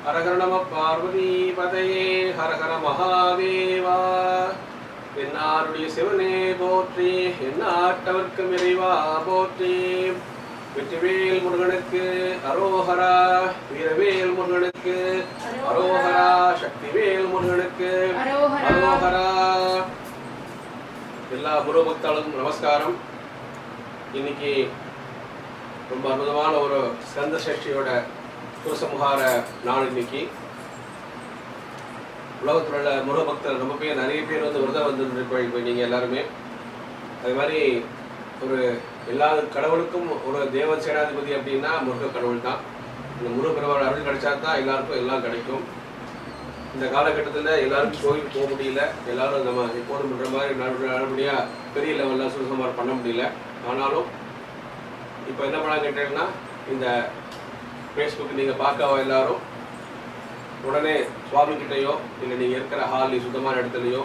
हर हर नम पार्वती पतये हर हर महादेवा என்னாருடைய சிவனே போற்றி எந்நாட்டவர்க்கும் இறைவா போற்றி வெற்றிவேல் முருகனுக்கு அரோஹரா வீரவேல் முருகனுக்கு அரோஹரா சக்திவேல் முருகனுக்கு அரோஹரா எல்லா குரு பக்தர்களுக்கும் நமஸ்காரம். இன்னைக்கு ரொம்ப அற்புதமான ஒரு ஸ்கந்த சஷ்டியோட சூரசம்ஹார நாள். இன்னைக்கு உலகத்தில் உள்ள முருக பக்தர் ரொம்ப பேர் நிறைய பேர் வந்து விரதம் வந்து நீங்கள் எல்லாருமே அது மாதிரி ஒரு எல்லா கடவுளுக்கும் ஒரு தேவ சேனாதிபதி அப்படின்னா முருக கடவுள் தான். இந்த முருக கடவுள் அருள் கிடைச்சா தான் எல்லாருக்கும் எல்லாம் கிடைக்கும். இந்த காலகட்டத்தில் எல்லாருக்கும் கோயிலுக்கு போக முடியல, எல்லாரும் நம்ம எப்போதும் பண்ணுற மாதிரி நல்லபடியாக பெரிய லெவலில் சுசமார் பண்ண முடியல. ஆனாலும் இப்போ என்ன பண்ணாங்க கேட்டீங்கன்னா, இந்த ஃபேஸ்புக் நீங்கள் பார்க்க எல்லாரும் உடனே சுவாமி கிட்டையோ இல்லை நீங்கள் இருக்கிற ஹால் சுத்தமான இடத்துலையோ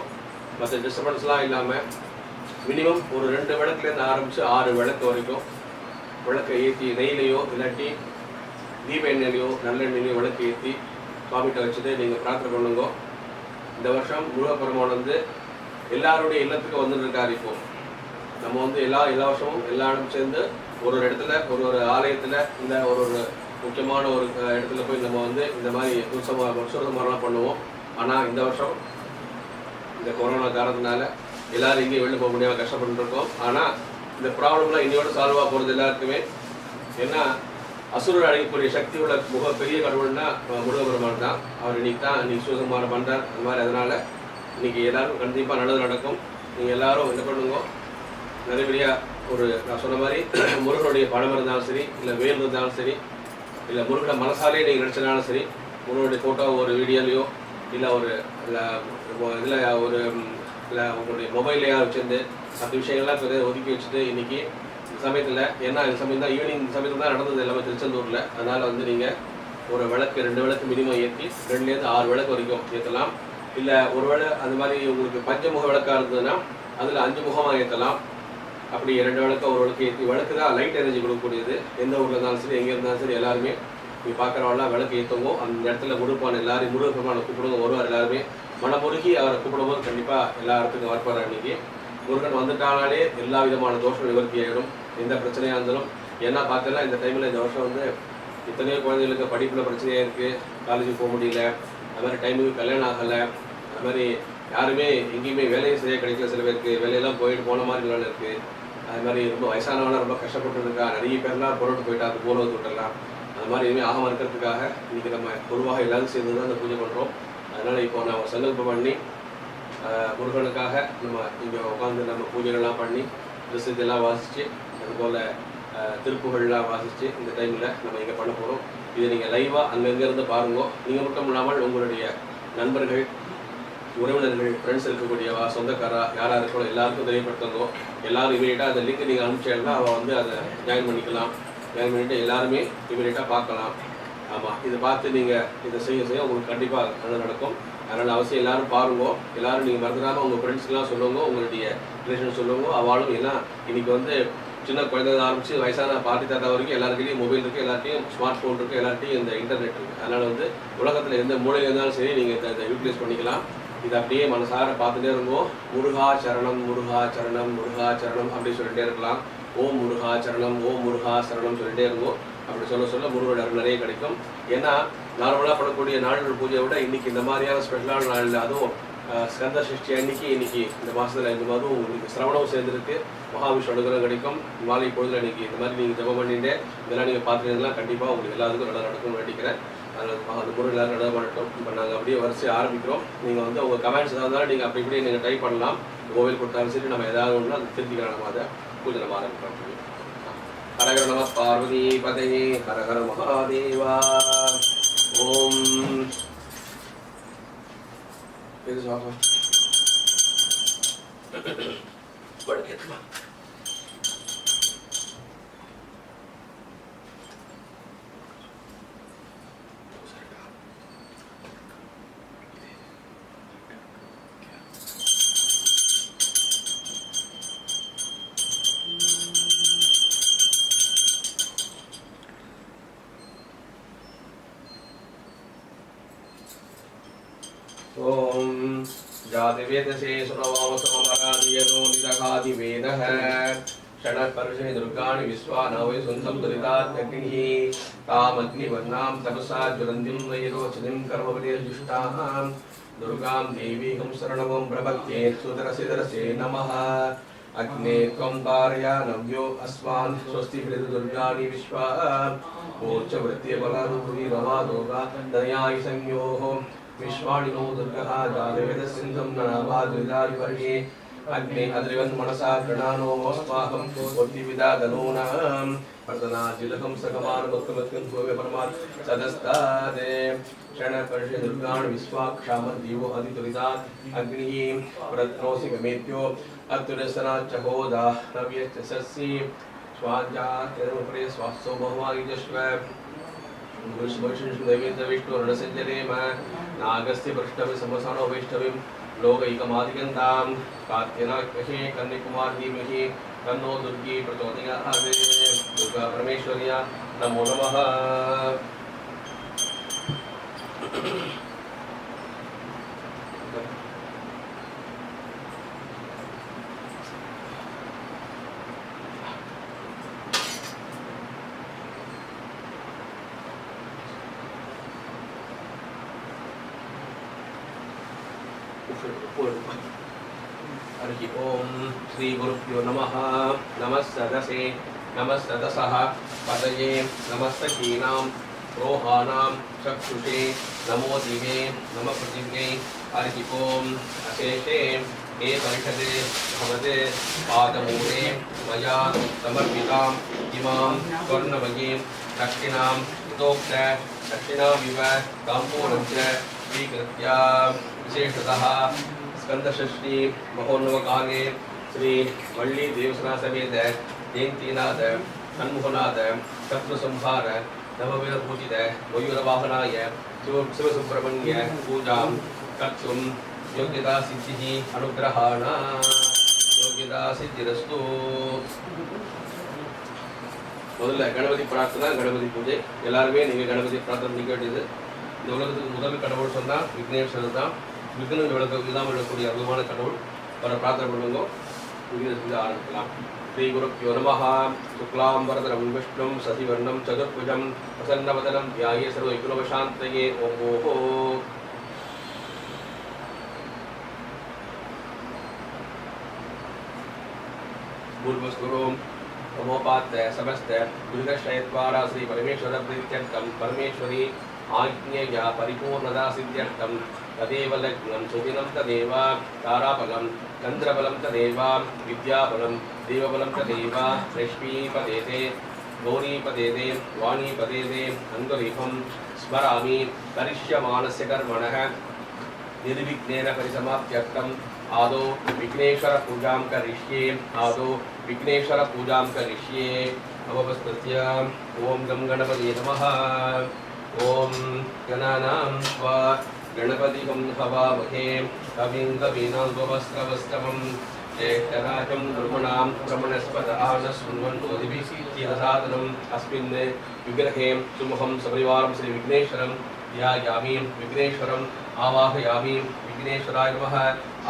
மற்ற டிஸ்டர்பன்ஸ்லாம் இல்லாமல் மினிமம் ஒரு 2 விளக்குலேருந்து ஆரம்பித்து 6 விளக்கு வரைக்கும் விளக்கை ஏற்றி நெய்லையோ இல்லாட்டி தீப எண்ணெயிலையோ நல்லெண்ணெயிலையோ விளக்கு ஏற்றி சுவாமிகிட்ட வச்சுட்டு நீங்கள் பிரார்த்தனை பண்ணுங்க. இந்த வருஷம் முருகப்பெருமான் வந்து எல்லாருடைய இல்லத்துக்கும் வந்துருக்காரு. இப்போது நம்ம வந்து எல்லா வருஷமும் எல்லா இடமும் சேர்ந்து ஒரு இடத்துல ஒரு ஆலயத்தில் இந்த ஒரு முக்கியமான ஒரு இடத்துல போய் நம்ம வந்து இந்த மாதிரி சுரசமாரெலாம் பண்ணுவோம். ஆனால் இந்த வருஷம் இந்த கொரோனா காரணத்தினால எல்லோரும் இங்கேயும் வெளில போக முடியாமல் கஷ்டப்பட்டுருக்கோம். ஆனால் இந்த ப்ராப்ளம்லாம் இன்னையோட சால்வ் ஆக போகிறது எல்லாருக்குமே. ஏன்னா அசுரர் அழைக்கக்கூடிய சக்தி உள்ள பெரிய கடவுள்னா முருகபெருமான் தான். அவர் இன்னைக்கு சுரசமாரம் பண்ணுறார். அந்த மாதிரி அதனால் இன்னைக்கு எல்லாருக்கும் கண்டிப்பாக நல்லது நடக்கும். நீங்கள் எல்லாரும் என்ன பண்ணுங்க, நிறையபடியாக ஒரு நான் சொன்ன மாதிரி முருகனுடைய படம் இருந்தாலும் சரி, இல்லை வேல் இருந்தாலும் சரி, இல்லை முருகனை மனசாலே நீங்கள் நினச்சனாலும் சரி, முருகனுடைய ஃபோட்டோ ஒரு வீடியோலையோ இல்லை ஒரு இதில் ஒரு இல்லை உங்களுடைய மொபைல்லையா வச்சுருந்து மற்ற விஷயங்கள்லாம் ஒதுக்கி வச்சுட்டு இன்றைக்கி இந்த சமயத்தில் ஏன்னா இந்த சமயம் தான் ஈவினிங் இந்த சமயத்தில் தான் நடந்தது எல்லாமே திருச்செந்தூரில். அதனால் வந்து நீங்கள் ஒரு விளக்கு 2 விளக்கு மினிமம் ஏற்றி 2லேருந்து 6 விளக்கு வரைக்கும் ஏற்றலாம். இல்லை ஒரு வேளை அந்த மாதிரி உங்களுக்கு பஞ்சமுக விளக்காக இருந்ததுன்னா அதில் 5 முகமாக ஏற்றலாம். அப்படி 2 விளக்கு ஒரு விளக்கு ஏற்றி விளக்கு தான் லைட் எனர்ஜி கொடுக்கக்கூடியது. எந்த ஊரில் இருந்தாலும் சரி, எங்கே இருந்தாலும் சரி, எல்லாருமே நீங்கள் பார்க்குறவெல்லாம் விளக்கு ஏற்றுங்க. அந்த இடத்துல முருகப்பான எல்லாரும் முருகப்பெருமானை கூப்பிடுங்க. வருவார் எல்லாருமே மனமுருகி அவரை கூப்பிடும்போது கண்டிப்பாக எல்லா இடத்துக்கும் வரப்பார். அன்றைக்கி முருகன் வந்துட்டாலே எல்லா விதமான தோஷம் நிவர்த்தி ஆகிடும், எந்த பிரச்சனையாக இருந்தாலும். ஏன்னா பார்த்தோன்னா இந்த டைமில் இந்த வருஷம் வந்து இத்தனையோ குழந்தைகளுக்கு படிப்பில் பிரச்சனையாக இருக்குது, காலேஜுக்கு போக முடியல, அது மாதிரி டைமுக்கு கல்யாணம் ஆகலை, அது மாதிரி யாருமே எங்கேயுமே வேலையும் சரியாக கிடைக்கல. சில பேருக்கு வேலையெல்லாம் போயிட்டு போன மாதிரி வேலை இருக்குது. அது மாதிரி ரொம்ப வயசானவனா ரொம்ப கஷ்டப்பட்டு இருக்கா. நிறைய பேர்லாம் புறட்டு போயிட்டா அது போனது விட்டுடலாம். அது மாதிரி எதுவுமே ஆகாமல் இருக்கிறதுக்காக இன்றைக்கி நம்ம பொதுவாக எல்லாரும் சேர்ந்து தான் அந்த பூஜை பண்ணுறோம். அதனால் இப்போ நான் ஒரு சங்கல்பம் பண்ணி முருகனுக்காக நம்ம இங்கே உட்காந்து நம்ம பூஜைகள்லாம் பண்ணி இதெல்லாம் வாசித்து அதுபோல் திருப்புகள்லாம் வாசித்து இந்த டைமில் நம்ம இங்கே பண்ண போகிறோம். இதை நீங்கள் லைவாக அங்கங்கேருந்து பாருங்க. நீங்கள் மட்டும் இல்லாமல் உங்களுடைய நண்பர்கள், உறவினர்கள், ஃப்ரெண்ட்ஸ் இருக்கக்கூடிய சொந்தக்காரா யாராக இருக்கோ எல்லாருக்கும் தெரியப்படுத்துங்க. எல்லோரும் இமீடியட்டாக அந்த லிங்க் நீங்கள் அனுப்பிச்சேன்னா அவள் வந்து அதை ஜாயின் பண்ணிக்கலாம். ஜாயின் பண்ணிவிட்டு எல்லாருமே இமீடியட்டாக பார்க்கலாம். ஆமாம், இதை பார்த்து நீங்கள் இதை செய்ய உங்களுக்கு கண்டிப்பாக நல்லது நடக்கும். அதனால் அவசியம் எல்லோரும் பாருங்க. எல்லோரும் நீங்கள் மறந்துடாமல் உங்கள் ஃப்ரெண்ட்ஸ்க்கெலாம் சொல்லுங்க, உங்களுடைய ரிலேஷன் சொல்லுங்க. அவளும் ஏன்னா இன்றைக்கி வந்து சின்ன குழந்தை ஆரம்பித்து வயசான பாட்டி தாத்தா வரைக்கும் எல்லாருக்கிட்டையும் மொபைல் இருக்குது, எல்லார்ட்டையும் ஸ்மார்ட் ஃபோன் இருக்குது, எல்லார்ட்டையும் இந்த இன்டர்நெட் இருக்குது. அதனால் வந்து உலகத்தில் எந்த மூலையில் இருந்தாலும் சரி நீங்கள் இதை யூட்டிலைஸ் பண்ணிக்கலாம். இது அப்படியே மனசார பார்த்துட்டே இருந்தோம். முருகா சரணம் முருகா சரணம் முருகா சரணம் அப்படி சொல்லிட்டே இருக்கலாம். ஓம் முருகா சரணம் ஓம் முருகா சரணம் சொல்லிட்டே இருந்தோம். அப்படி சொல்ல முருகோட அருள் நிறைய கிடைக்கும். ஏன்னா நார்மலாக பண்ணக்கூடிய நாடுகள் பூஜையை விட இன்றைக்கி இந்த மாதிரியான ஸ்பெஷலான நாளில் அதுவும் ஸ்கந்த சஷ்டி இன்னைக்கு இந்த மாதத்தில் இந்த மாதிரி உங்களுக்கு சிரவணம் சேர்ந்துருக்கு. மகாவிஷ்ணு அனுகிரகம் கிடைக்கும். மாலை பொழுதுல இன்னைக்கு இந்த மாதிரி நீங்கள் ஜெபம் பண்ணிட்டு இதெல்லாம் நீங்கள் பார்த்துட்டீங்கன்னா கண்டிப்பாக உங்களுக்கு எல்லாத்துக்கும் நல்லா நடக்கும்னு வேண்டிக்கிறேன். அந்த பொருள் எல்லாரும் நல்லா பண்ணட்டும். இப்போ நாங்கள் அப்படியே வரிசை ஆரம்பிக்கிறோம். நீங்கள் வந்து உங்கள் கமெண்ட்ஸ் ஏதாவது நீங்கள் அப்படி இப்படி நீங்கள் டைப் பண்ணலாம். மொபைல் கொடுத்தாலும் சரி, நம்ம ஏதாவது ஒன்று அதை தெரிஞ்சுக்கலாம். நம்ம அதை பூஜை நம்ம ஆரம்பிக்கிறோம். ஹரஹர நம பார்வதி பதையே ஹரஹர மகாதேவா. ஓம் இது சாப்பிடும் படுக்கேற்றுமா. जातिवेदसे सुरवामसमरादियनो निदघादिवेदः षडपर्षे दुर्गाणि विश्वानवै सुन्दं दुरितात्यग्निः तामग्निवर्णां तपसा ज्वलन्तीं वैरोचनीं कर्मवदेजुष्टाः दुर्गां देवीं शरणमं प्रपद्ये सुदरसिदरसे नमः अग्ने त्वं पारयानव्यो अस्मान् स्वस्ति दुर्गाणि विश्वा ोच्चवृत्त्यबलानुभूतिरवादोगा दयाय संयोः विश्वाणि नो दुर्गः जातवेदसिन्धुं ननाभाद्विदारिवर्गे अग्ने अद्रिवन् मनसा गृणानोमस्माकं बुद्धिविदादनूनां वर्धनाजिलकं सकमानमुत्तमत्कं भूवे परमात् सदस्तादे क्षणपर्षे दुर्गाणि विश्वाक्षामद्दिवो अधितुरितात् अग्निः प्रत्नोऽसि गमेत्यो अत्युरसनाच्चहोदा नव्यश्च सस्यि स्वाजा तेरुपरे स्वास्थ्यो बहुमागिजस्व विष्णुर्णसञ्जरेम नागस्य पृष्ठवि समसानो वैष्णवीं लोकैकमादिगन्तां कात्यनाख्ये कन्याकुमार धीमहि तन्नो दुर्गी प्रचोदयात् दुर्गा परमेश्वर्या नमो नमः हरि ओम श्री गुरुभ्यो नमः नमस्सदसे नमस्सदसः पतये नमस्तकीनां रोहानां चक्षुषे नमो दिवे नमः पृथिव्यै हरि ओम अशेषे हे परिषदे भवते पादमूले मया समर्पिताम् इमां स्वर्णमयीं दक्षिणां यथोक्त दक्षिणामिव ताम्बूलं च स्वीकृत्य विशेषतः स्कंदषष्ठी महोन्नवकाले श्री वल्ली देवसना समेत जयंतीनाथ षण्मुखनाथ शत्रुसंहार नवविध पूजित मयूरवाहनाय शिवसुब्रह्मण्य पूजा कर्तुं योग्यता सिद्धिः अनुग्रहाण योग्यता सिद्धिरस्तु முதல்ல கணபதி பிரார்த்தனை கணபதி பூஜை எல்லாருமே நீங்கள் கணபதி பிரார்த்தனை பண்ணிக்க வேண்டியது இந்த உலகத்துக்கு முதல் கடவுள் சொன்னால் விக்னேஸ்வரர் தான் விக்னம் இல்லாமல் விடக்கூடிய அற்புதமான கடவுள் அவரை பிரார்த்தனை பண்ணுங்க விக்னேஸ்வரர் ஆரம்பிக்கலாம் ஸ்ரீ குருப்யோ நமः சுக்லாம் வரதரம் விஷ்ணும் சசிவர்ணம் சதுர்புஜம் பிரசன்னவதனம் ध्याये सर्वविघ्नोपशान्तये ஓம் ஓஹோ पूर्वस्वरूप तमोपात्य समस्त दुर्गक्षयद्वारा श्री परमेश्वर प्रीत्यर्थम परमेश्वरी आज्ञेया परिपूर्णता सिद्ध्यर्थम तदेव लग्नं सुदिनं तदेव ताराबलं चन्द्रबलं तदेव विद्याबलं देवबलं तदेव लक्ष्मीपदेते गौरीपदेते वाणीपदेते अङ्गुलीपं स्मरामि करिष्यमाणस्य कर्मणः निर्विघ्नेन परिसमाप्त्यर्थम् आदौ विघ्नेश्वर पूजां करिष्ये आदौ विघ्नेश्वर पूजां करिष्ये नमस्कृत्य ओम गं गणपति नमः ओम गणानां स्वा गणपतिं हवामहे कविं कवीनामुपस्त्रवस्तमं ज्येष्ठराजं ब्रह्मणां ब्रह्मणस्पत आनशृण्वन्तोदिभिः अस्मिन् विग्रहे सुमुखं सपरिवारं श्री विघ्नेश्वरं ध्यायामि विघ्नेश्वरम् आवाहयामि विघ्नेश्वराय नमः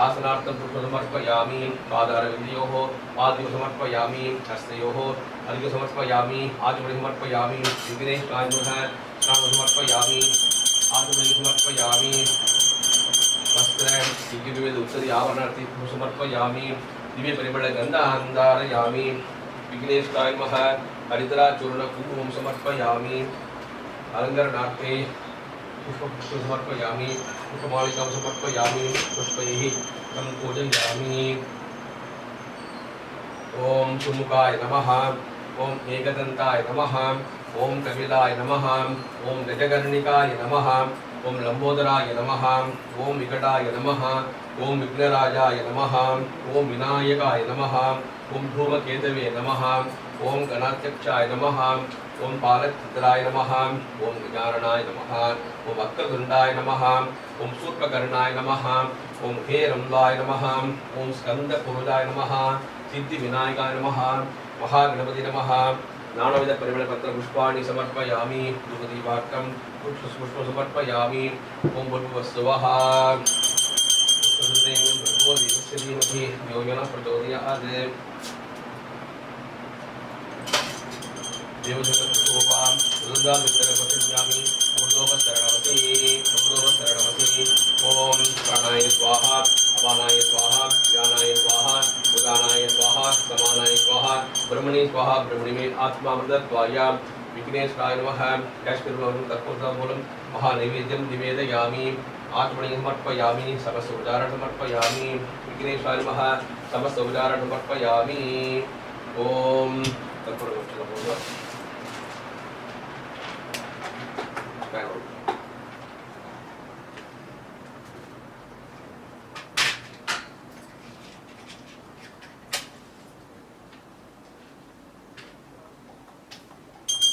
आसनार्थं पुष्पसमर्पयामि पादारविन्दयोः पाद्यं समर्पयामि हस्तयोः अर्घ्यं समर्पयामि आचमनीं समर्पयामि विघ्नेश्वराय नमः स्नानं समर्पयामि आचमनीं समर्पयामि वस्त्रं दिव्यविविध उत्तरी आवरणार्थी समर्पयामि दिव्यपरिमलगन्धान् धारयामि विघ्नेश्वराय नमः हरिद्राचूर्णकुङ्कुमं समर्पयामि अलङ्करणार्थे पुष्पं समर्पयामि पुष्पमालिकां समर्पयामि पुष्पैः तं पूजयामि ओम सुमुखाय नमः ओम एकदन्ताय नमः ओम कपिलाय नमः ओम गजकर्णिकाय नमः ओम लंबोदराय नमः ओम विकटाय नमः ओम विघ्नराजाय नमः ओम विनायकाय नमः ओम धूमकेतवे नमः ओम गणाध्यक्षाय नमः ओम पालचित्राय नमः ओम गजाननाय नमः ओम वक्रतुण्डाय नमः ओम शूर्पकर्णाय नमः ओम हेरम्बाय नमः ओम स्कंदपुरुषाय नमः सिद्धिविनायकाय नमः महागणपति नमः नानाविध परिमलपत्र पुष्पाणि समर्पयामि धूपदीपार्थं पुष्पं समर्पयामि ओम भूर्भुवस्सुवः तदुदेवं भर्गो देवस्य धीमहि यो यो नः प्रचोदयात् देवजगत्सोपां सुगन्धामित्रपतिर्यामि अमृतोपशरणमति ॐ प्राणाय स्वाहा अपानाय स्वाहा ज्ञानाय स्वाहा उदानाय स्वाहा समानाय स्वाहा ब्रह्मणि स्वाहा ब्रह्मणि में आत्मामृतत्वाय विघ्नेश्वराय नमः कैश्मीरमूलं तत्पुरुषमूलं महानैवेद्यं निवेदयामि आत्मनि समर्पयामि समस्त उदाहरण समर्पयामि विघ्नेश्वराय नमः समस्त उदाहरण समर्पयामि ओम तत्पुरुषमूलं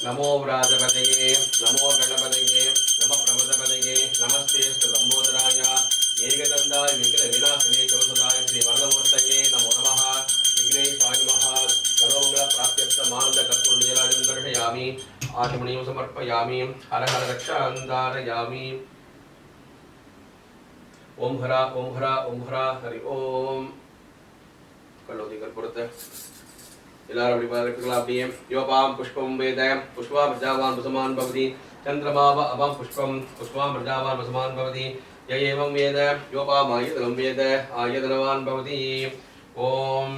नमो व्राजपतये नमो गणपतये नमः प्रमदपतये नमस्ते लंबोदराय एकदंडाय विघ्नविनाशिने शिवसुधाय श्री वरदमूर्तये नमो नमः विघ्नेशाय नमः सर्वमंगल प्राप्त्यर्थमानन्दकर्पूरनीराजनं दर्शयामि आचमनीयं समर्पयामि हर हर रक्षान्धारयामि ओम हरा हरि ओम कल्लोदी कर्पूरते எல்லாரும் அப்படி பார்க்கலாம் அப்படியே யோபாம் புஷ்பம் வேத புஷ்பா பிரஜாவான் புசமான் பவதி சந்திரமாவ அபாம் புஷ்பம் புஷ்பாம் பிரஜாவான் புசமான் பவதி ய ஏவம் வேத யோபாம் ஆயதனம் வேத ஆயதனவான் பவதி ஓம்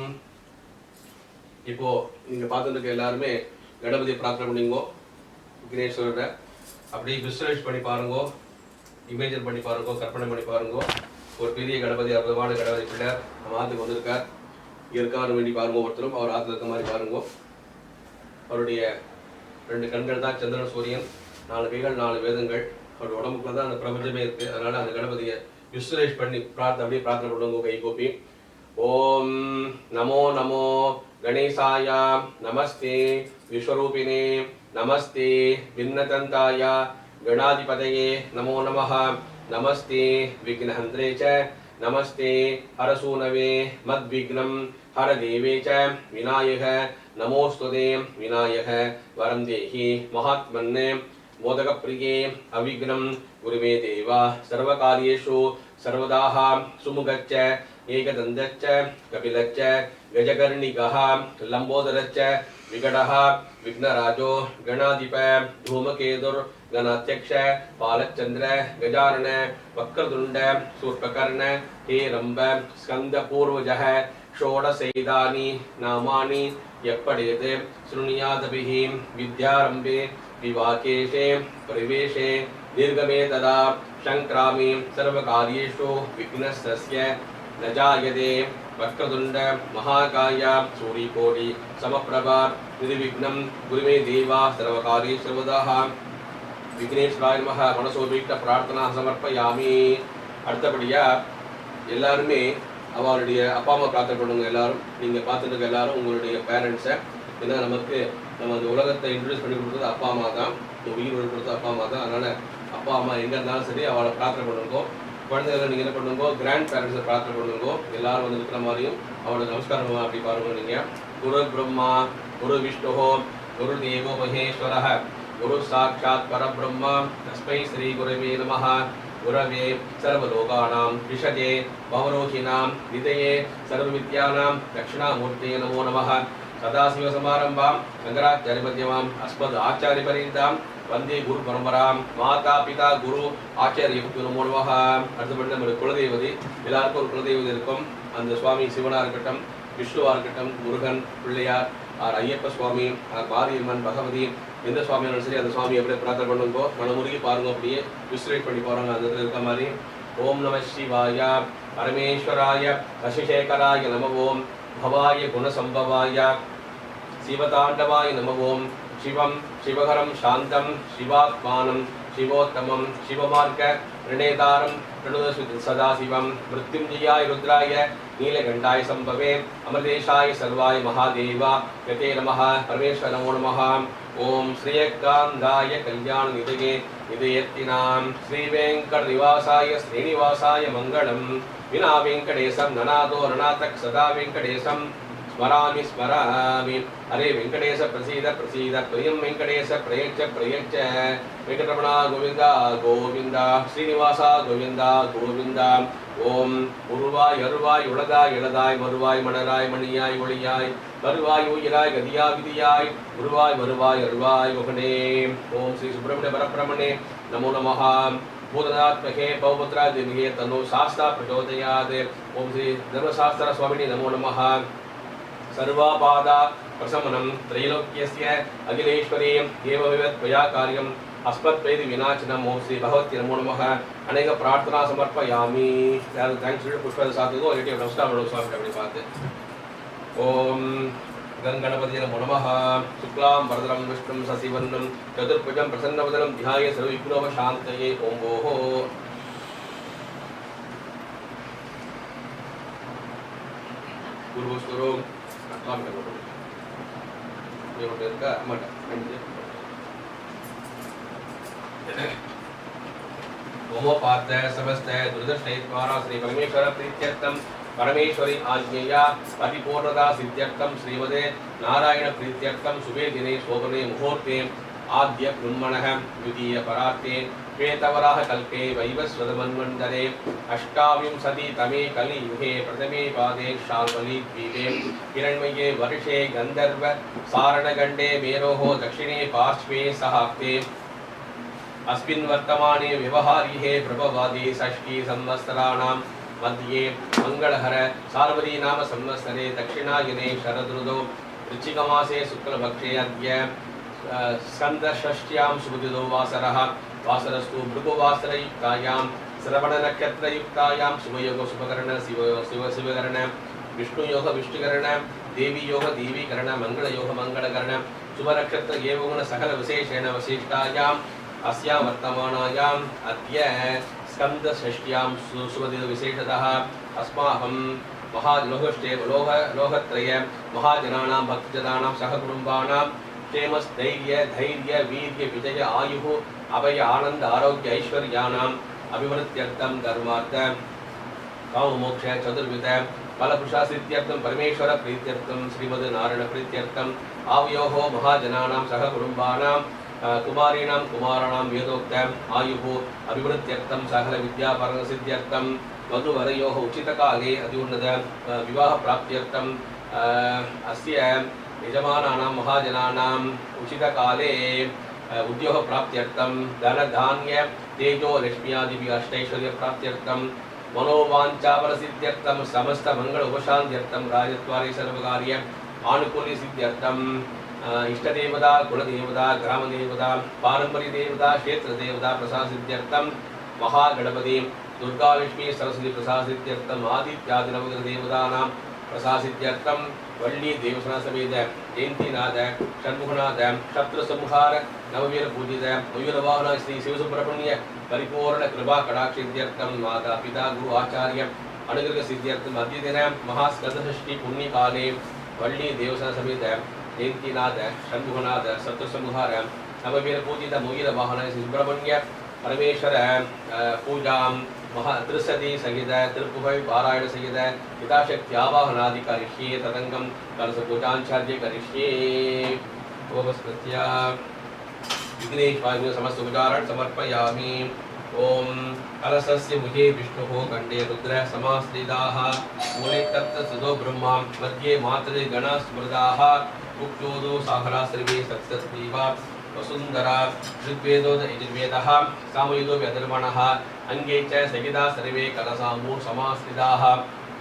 இப்போ நீங்க பார்த்துட்டு எல்லாருமே கணபதி பிரார்த்தனை பண்ணீங்கோ விக்னேஸ்வரரை அப்படியே விசுவலைஸ் பண்ணி பாருங்க இமேஜின் பண்ணி பாருங்க கற்பனை பண்ணி பாருங்க ஒரு பெரிய கணபதி அற்புதமான கணபதி பிள்ளையார் நம்ம ஆத்துக்கு வந்திருக்கார் இருக்காரு வேண்டி பாருங்க ஒருத்தரும் அவர் ஆத்துல இருக்க மாதிரி பாருங்க அவருடைய 2 கண்கள் தான் சந்திரன் சூரியன் 4 கைகள் 4 வேதங்கள் அவருடைய உடம்புக்குள்ள தான் அந்த பிரபஞ்சமே இருக்கு அதனால அந்த கணபதியை விசுவலைஸ் பண்ணி அப்படியே பிரார்த்தனை பண்ணுங்க கை கோப்பி ஓம் நமோ நமோ கணேசாய நமஸ்தே விஸ்வரூபிணே நமஸ்தே பின்னதந்தாய கணாதிபதயே நமோ நமः நமஸ்தே விக்னஹந்திரே ச नमस्ते हरसूनवे मद्विघ्नं हरदेवे च विनायक नमोस्तुते विनायक वरं देहि महात्मन्ने मोदकप्रिये अविघ्नं गुरुवे देव सर्वकार्येषु सर्वदाः सुमुखश्च एकदन्तश्च कपिलश्च गजकर्णिकः लम्बोदरश्च विकटः विघ्नराजो गणाधिप धूमकेतुर् गणाध्यक्ष बालचंद्र गजानन वक्रतुंड शूर्पकर्ण हेरंब स्कंदपूर्वजः षोडशैदानि नामानि यप्पडेत् शृणुयादभिः विद्यारंभे विवाकेशे परिवेशे दीर्घमे तदा संक्रामे सर्वकार्येषु विघ्नस्य न जायते वक्रतुंड महाकाय सूर्यकोटि समप्रभा निर्विघ्नं गुरुमे देवा सर्वकार्ये सर्वदाः விக்னேஸ்வராய நமः மனசோபீட்ட பிரார்த்தனா சமர்ப்பயாமி அடுத்தபடியா எல்லாருமே அவருடைய அப்பா அம்மா பிரார்த்தனை பண்ணுங்க எல்லாரும் நீங்க பார்த்துட்டு இருக்க எல்லாரும் உங்களுடைய பேரண்ட்ஸை ஏன்னா நமக்கு நம்ம அந்த உலகத்தை இன்ட்ரடியூஸ் பண்ணி கொடுத்தது அப்பா அம்மா தான் உயிர் கொடுத்தது அப்பா அம்மா தான் அதனால அப்பா அம்மா எங்க இருந்தாலும் சரி அவளை பிரார்த்தனை பண்ணுங்க குழந்தைகளை நீங்க என்ன பண்ணுங்க கிராண்ட் பேரண்ட்ஸை பிரார்த்தனை பண்ணுங்க எல்லாரும் வந்து இருக்கிற மாதிரியும் அவளோட நமஸ்காரம் அப்படி பாருங்க நீங்க குரு பிரம்மா குரு விஷ்ணு குரு தேவோ மகேஸ்வரः गुरु साक्षात् परब्रह्म तस्मै श्री गुरवे नमः गुरवे सर्वलोकानां विशजे भवरोहिणां निधये सर्वविद्यानां दक्षिणामूर्ते नमो नमः सदाशिवसमारम्भां शङ्कराचार्यमध्यमाम् अस्मद् आचार्यपर्यन्तां वन्दे गुरुपरम्परां माता पिता गुरु आचार्यभ्यो नमो नमः அடுத்தபடி நம்ம குலதெய்வதி எல்லாருக்கும் ஒரு குலதெய்வதி இருக்கும் அந்த சுவாமி சிவனா இருக்கட்டும் விஷ்ணுவா இருக்கட்டும் முருகன் பிள்ளையார் ஐயப்ப சுவாமி மாரியம்மன் பகவதி எந்த சுவாமியாலும் சரி அந்த சுவாமி எப்படி பிரார்த்தனை பண்ணுங்கோ மனமுருகி பாருங்க அப்படியே விசுரேட் பண்ணி பாருங்க அந்த இடத்துல இருக்க மாதிரி ஓம் நம சிவாய பரமேஸ்வராய சசிசேகராய நம ஓம் பவாய குணசம்பவாய சிவதாண்டவாய நம ஓம் சிவம் சிவகரம் சாந்தம் சிவாத்மானம் शिवोत्तमं शिवमार्ग प्रणेतारं प्रणुत सदाशिवं मृत्युंजयाय रुद्राय नीलकंठाय संभवे अमृतेशाय सर्वाय महादेव यते नमः परमेश्वर नमो नमः ओम श्रीयकांदाय कल्याण निधये निधयत्तिनां श्री वेंकट निवासाय श्रीनिवासाय मंगलम विना वेंकटेशं ननादो ननातक सदा वेंकटेशं स्मरामि स्मरामि हरे वेंकटेश प्रसीद प्रसीद प्रियं वेंकटेश प्रयच्छ प्रयच्छ वेंकटरमण गोविंद गोविंद श्रीनिवास गोविंद गोविंद ओम उरुवाय अरुवाय उलगाय इलगाय मरुवाय मणराय मणियाय ஒளியாய் வருவாய் உயிராய் கதியாய் விதியாய் உருவாய் வருவாய் அருவாய் முகனே ஓம் ஸ்ரீ சுப்பிரமணிய பரபிரமணே நமோ நமः भूतनात्मके पौपुत्रा दिव्ये तनो शास्त्रा प्रचोदयात् ओम श्री धर्मशास्त्र स्वामिने नमो नमः सर्वापादा प्रशमनं त्रैलोक्यस्य अखिलेश्वरी देवविवत् त्वया कार्यम् अस्मत्प्रेति विनाशनम् ओम श्री भगवती नमो नमः अनेक प्रार्थना समर्पयामि यार थैंक्स पुष्प साथ को रेडियो नमस्कार बड़ो स्वामी अपनी बात ओम गणपति नमो नमः शुक्लां वरदं विष्णुं शशिवर्णं चतुर्भुजं प्रसन्नवदनं ध्याये सर्वविघ्नोपशान्तये ओम भोः गुरुस्वरो स्वामी नमो ये होटल का मठ ओमोपात समस्त दुर्दर्शनेत्वारा श्री परमेश्वर प्रीत्यर्थम परमेश्वरी आज्ञया परिपूर्णता सिद्ध्यर्थम श्रीमदे नारायण प्रीत्यर्थम शुभे दिने शोभने मुहूर्ते आद्य ब्रह्मणः द्वितीय परार्ते श्वेतवराह कल्पे वैवस्वतमन्वन्तरे अष्टाविंशति तमे कलियुगे प्रथमे पादे शाल्मली द्वीपे हिरण्मये वर्षे गन्धर्व सारणगण्डे मेरोः दक्षिणे पार्श्वे सहाप्ते अस्मिन् वर्तमाने व्यवहारिहे प्रभवादि षष्ठी संवत्सराणां मध्ये मंगलहर सार्वरी नाम संवत्सरे दक्षिणायने शरदृतौ वृश्चिकमासे शुक्लपक्षे अद्य स्कन्धषष्ट्यां शुभदिनो वासरः वासरस्तु भृगुवासरयुक्तायां श्रवणनक्षत्रयुक्तायां शुभयोग शुभकरण शिवकरण विष्णुयोग विष्णुकरण देवीयोग देवीकरण मंगलयोग मंगलकरण शुभनक्षत्र एवं सकल विशेषेण वशिष्ठायां अस्यां वर्तमानायाम् अद्य स्कन्धषष्ट्यां शुभदिन विशेषतः अस्माकं महालोहष्टे लोहत्रय महाजनानां भक्तजनानां सहकुटुम्बानां क्षेमस्थैर्य धैर्य वीर्य विजय आयुः अभय आनंद आरोग्य ऐश्वर्याणाम् अभिवृद्ध्यर्थं धर्मार्थ काममोक्ष चतुर्विध फलपुरुषासिद्ध्यर्थं परमेश्वर प्रीत्यर्थं श्रीमद् नारायण प्रीत्यर्थं आवयोः महाजनानां सहकुटुम्बानां कुमारीणां कुमाराणां वेदोक्त आयुः अभिवृद्ध्यर्थं सकल विद्यापरसिद्ध्यर्थं वधूवरयोः उचितकाले अत्युन्नत विवाहप्राप्त्यर्थं अस्य यजमानानां महाजनानाम् उचितकाले उद्योगप्राप्त्यर्थं धनधान्य तेजो लक्ष्म्यादिभि अष्टैश्वर्यप्राप्त्यर्थं मनोवाञ्छाफलसिद्ध्यर्थं समस्तमङ्गल उपशान्त्यर्थं राजद्वारे सर्वकार्य आनुकूल्यसिद्ध्यर्थं इष्टदेवता कुलदेवता ग्रामदेवता पारंपरिकदेवता क्षेत्रदेवता प्रसादसिद्ध्यर्थं महागणपति दुर्गालक्ष्मी सरस्वती प्रसादसिद्ध्यर्थं आदित्यादिनवग्रहदेवतानां प्रसादसिद्ध्यर्थं वल्ली देवसेना समेत जयंतीनाथ षण्मुखनाथ शत्रुसंहार नववीर पूजित मयूरवाहन श्री शिवसुब्रह्मण्य परिपूर्ण कृपा कटाक्षिद्ध्यर्थं माता पिता गुरु आचार्य अनुग्रह सिद्ध्यर्थं अद्यदिन महास्कंदषष्ठी पुण्यकाले वल्ली देवसेना समेत जयंतीनाथ षण्मुखनाथ शत्रुसंहार नववीर पूजित मयूरवाहन श्री सुब्रह्मण्य परमेश्वर पूजा त्रिसती सहित त्रिपुभै पारायण सहित यथाशक्ति आवाहनादि करिष्ये तदंगम कलशपूजाचार्य करिष्ये ओमस्मृत्य विघ्नेश्वराय समस्त उपचारण समर्पयामि ओम कलशस्य मुखे विष्णुः कंडे रुद्र समास्थिताः मूले तप्त सुदो ब्रह्मा मध्ये मातृ गण स्मृताः मुक्तोदो साहरा सर्वे सत्सस्तीवा वसुंधरा ऋग्वेदो यजुर्वेदः सामयुदो व्यधर्मणः अंगे च सहिता सर्वे कलशाम्बू समास्थिताः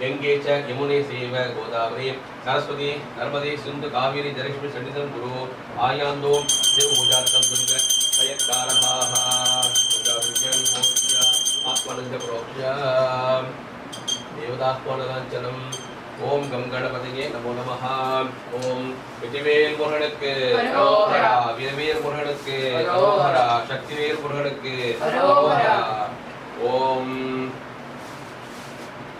गंगे च यमुने सेव गोदावरी सरस्वती नर्मदे सिंधु कावेरी जलक्ष्मी सन्निधं गुरु आयान्दो देवपूजार्थं दुर्ग प्रयत्कारः पूजाविज्ञान मोक्ष आत्मानंद प्रोक्ष देवतात्मानलांचनम् ओम गम गणपतिये नमो नमः ओम வெற்றிவேல் முருகனுக்கு அரோகரா வீரவேல் முருகனுக்கு அரோகரா சக்திவேல் முருகனுக்கு அரோகரா ஓம்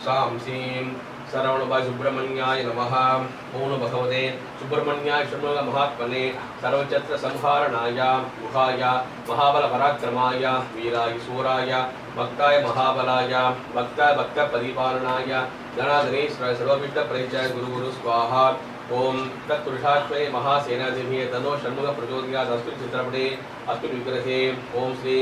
சாம் சீம் सरवणभाय सुब्रह्मण्याय नमः। ओम भगवते सुब्रह्मण्याय षण्मुख महात्मने सर्वचत्र संहारणाय मुखाय महाबल पराक्रमाय वीराय सूराय भक्ताय महाबलाय भक्त भक्त परिपालनाय धनाधने सर्वविघ्न परिचय गुरु गुरु स्वाहा। ओम तत्पुरुषाश्वये महासेनाधिपे तनो षण्मुख प्रचोदयात् अस्मिन् चित्रपटे अस्मिन् विग्रहे ओम श्री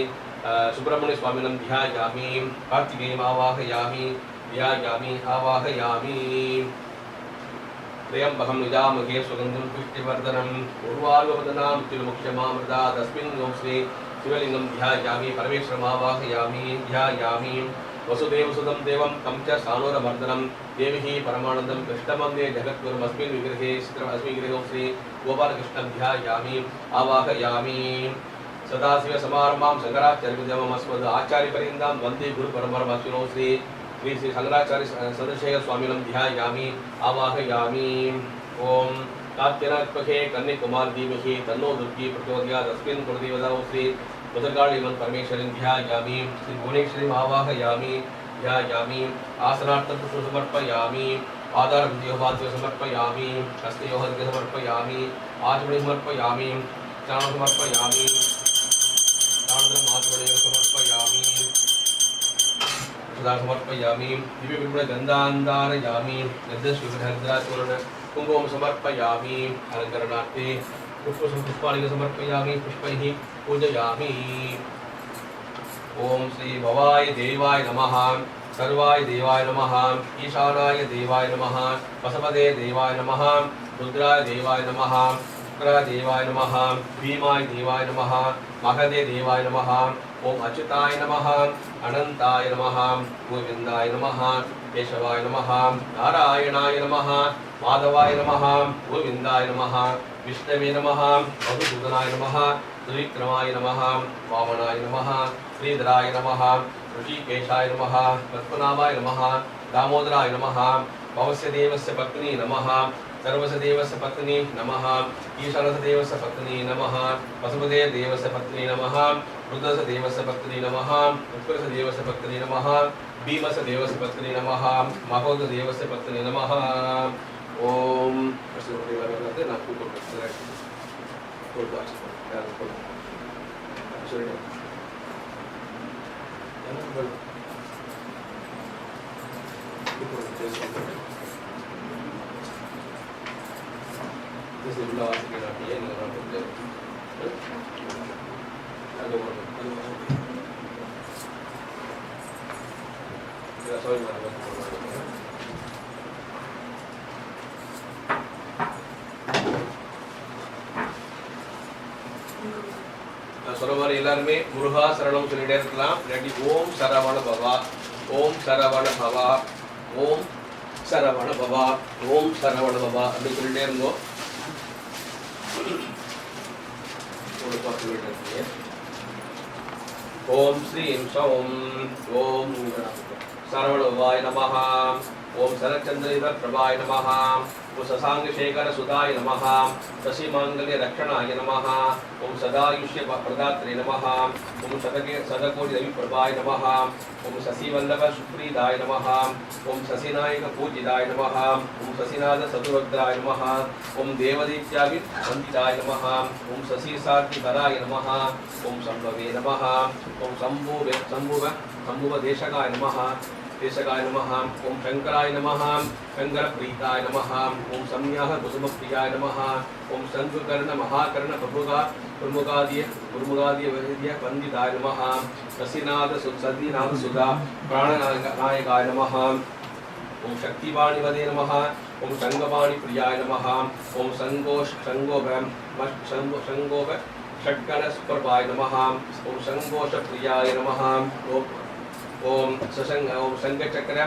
सुब्रह्मण्य स्वामिनं ध्यायामि कार्तिकेयम् आवाहयामि ध्यायामि आवाहयामि। त्र्यम्बकं निजामहे सुगन्धं पुष्टिवर्धनम् उर्वारुकवदनां मृत्युर्मुक्षमामृता तस्मिन् ओम श्री शिवलिंगं ध्यायामि परमेश्वरम् आवाहयामि ध्यायामि। वसुदेवसुतं देवं तं च सानूरमर्दनं देवी परमानन्दं कृष्णवन्दे जगद्गुरुम् अस्मिन् विग्रहे अस्मिन् विग्रहे ओम श्री गोपालकृष्णं ध्यायामि आवाहयामि। सदाशिव समारंभां शंकराचार्यमध्यमम् अस्मद् आचार्यपर्यन्तां वन्दे गुरुपरम्पराम् अस्मिन् श्री श्री श्री शंकराचार्य सदशेखर स्वामिनं ध्यायामि आवाहयामि। ओम कात्यायनात्मके कन्याकुमार धीमहि तन्नो दुर्गी प्रचोदयात् अस्मिन् कुलदेवता श्री भद्रकाळीमन् परमेश्वरीं ध्यायामि श्री भुवनेश्वरीम् आवाहयामि ध्यायामि। आसनार्थं पुष्पं समर्पयामि पादारविद्योपाद्य समर्पयामि हस्तयोः समर्पयामि आचमनीं समर्पयामि चारणं समर्पयामि चारणं आचमनीं समर्पयामि सदा समर्पयामि। दिव्यविपुल गन्धान्धारयामि गन्धस्विभद्राचूर्ण कुङ्कुमं समर्पयामि अलङ्करणार्थे पुष्पाणि समर्पयामि पुष्पैः पूजयामि। ओम श्री भवाय देवाय नमः सर्वाय देवाय नमः ईशानाय देवाय नमः वसवदे देवाय नमः रुद्राय देवाय नमः शुक्राय देवाय नमः भीमाय देवाय नमः महदे देवाय नमः ओम अच्युताय नमः अनंताय नमः गोविंदाय नमः केशवाय नमः नारायणाय नमः माधवाय नमः गोविंदाय नमः विष्णवे नमः मधुसूदनाय नमः त्रिविक्रमाय नमः वामनाय नमः श्रीधराय नमः ऋषिकेशाय नमः पद्मनाभाय नमः दामोदराय नमः भवस्य देवस्य पत्नी नमः सर्वस्य देवस्य पत्नी नमः ईशानस्य देवस्य पत्नी नमः वसुदेव देवस्य पत्नी नमः रुद्रस्य देवस्य पत्नी नमः उत्कलस्य देवस्य पत्नी नमः भीमस्य देवस्य पत्नी नमः महोदय देवस्य पत्नी नमः। ओम சொல்லுவாரு எல்லாருமே முருகா சரணம் சொல்லிட்டே இருக்கலாம். இல்லாட்டி ஓம் சரவண பவா ஓம் சரவண பவா ஓம் சரவண பவா ஓம் சரவண பவா அப்படின்னு சொல்லிட்டே இருந்தோம். ஓம் ஸ்ரீம் சௌம் ஓம் சரவண பவாய நமஹ ओम शरच्चंद्र प्रभाय नमः ओम शशांक शेखर सुधाय नमः शशि मांगल्य रक्षणाय नमः ओम सदायुष्य प्रदात्रे नमः ओम शतकोटि रवि प्रभाय नमः ओम शशि वल्लभ सुप्रीदाय नमः ओम शशिनायक पूजिताय नमः ओम शशिनाथ सतुरुद्राय नमः ओम देवदीत्यागि वंदिताय नमः ओम शशि साक्षि वराय नमः ओम शंभवे नमः ओम शंभुव देशकाय नमः देशकाय नमः ओम शंकराय नमः शंकर प्रीताय नमः ओम सम्याह कुसुम प्रियाय नमः ओम शंकुकर्ण महाकर्ण गुरुमुगादीय वैद्य वंदिताय नमः शशिनाथ सतीनाथ सुधा प्राणनायकाय नमः ओम शक्तिवाणिवदे नमः ओम शंगवाणी प्रियाय नमः ओम संगोप षट्कण सुप्रभाय नमः ओम संगोष प्रियाय नमः ओम संगचक्र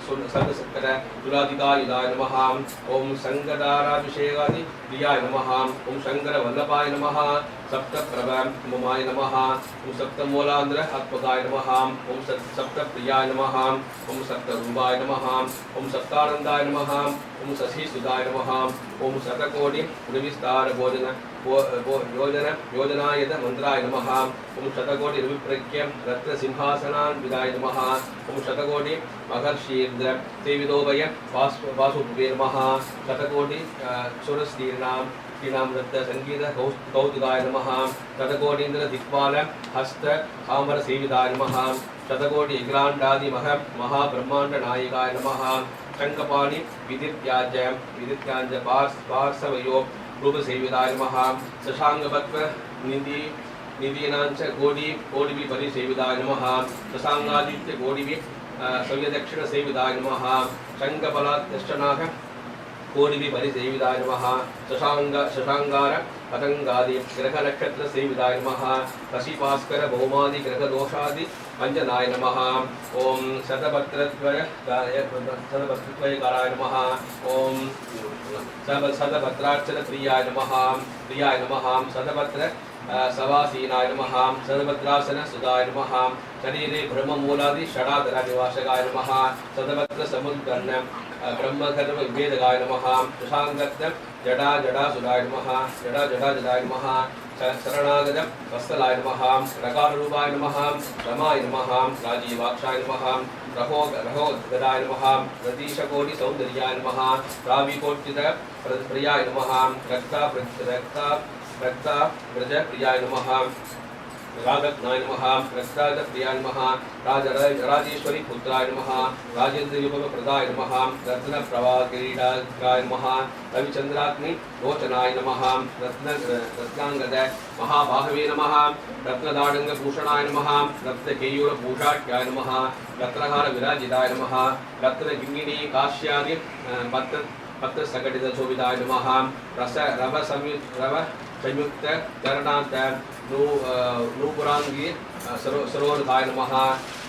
संगचक्र तुलाधिकायुधाय नमः ओम संगदाराभिषेकादि प्रियाय नमः ओम शंकर वल्लभाय नमः सप्तप्रभ मुमाय नमः ओम सप्तमूलांध्र अत्पदाय नमः ओम सप्तप्रियाय नमः ओम सप्तरूपाय नमः ओम सप्तानंदाय नमः ओम शशिसुधाय नमः ओम शतकोटि गुणविस्तार योजनायत मंत्राय नमः ओम शतकोटि रविप्रज्ञ रत्न सिंहासनान्विताय नमः ओम शतकोटि महर्षीन्द्र सेवितोभय वासुदेवे नमः शतकोटि सुरस्तीर्णां श्रीनामदत्त संगीत कौतुकाय नमः शतकोटीन्द्र दिक्पाल हस्त सामर सेविताय नमः शतकोटि इग्रांडादि महाब्रह्मांड नायकाय नमः शंखपाणि विदित्याज पार्श्वयो रूप सेविताय नमः शशांगपद्म निधीनांच कोडिवि परिसेविताय नमः शशांगादित्य कोडिवि सव्यदक्षिण सेविताय नमः शंखफलात्यष्टनाग कोडिवि परिसेविताय नमः शशांगार पतंगादि ग्रह नक्षत्र सेविताय नमः शशिभास्कर भौमादि ग्रह दोषादि अंजनाय नमः ओम शतपत्रद्वय कालाय नमः ओम शतपत्रार्चन प्रियाय नमः शतपत्र सवासीनाय नमः शतपत्रासन सुधाय नमः शरीरे ब्रह्ममूलादि षडाधर निवासकाय नमः शतपत्र समुद्गर्ण ब्रह्मकर्म विभेदकाय नमः शशांगत्य जडा सुधाय नमः जडाय नमः शरणागत वत्सलाय नमः रकाररूपाय नमः रमाय नमः राजीवाक्षाय नमः रहोगदाय नमः रतीशकोटि सौंदर्याय नमः राविकोटित प्रियाय नमः रक्ता व्रज प्रियाय नमः रागत्नाय नमः रक्ताज प्रियाय नमः राजेश्वरी पुत्राय नमः राजेंद्र विभव प्रदाय नमः रत्न प्रभा किरीटाय नमः रविचंद्राग्नि लोचनाय नमः रत्नांगद महाबाहवे नमः रत्नदाडंग भूषणाय नमः रत्नकेयूर भूषाट्याय नमः रत्नहार विराजिताय नमः रत्नगिंगिनी काश्यादि पत्र सकटित शोभिताय नमः रव संयुक्त करणांत नूपुरांगी सरोवरदाय नमः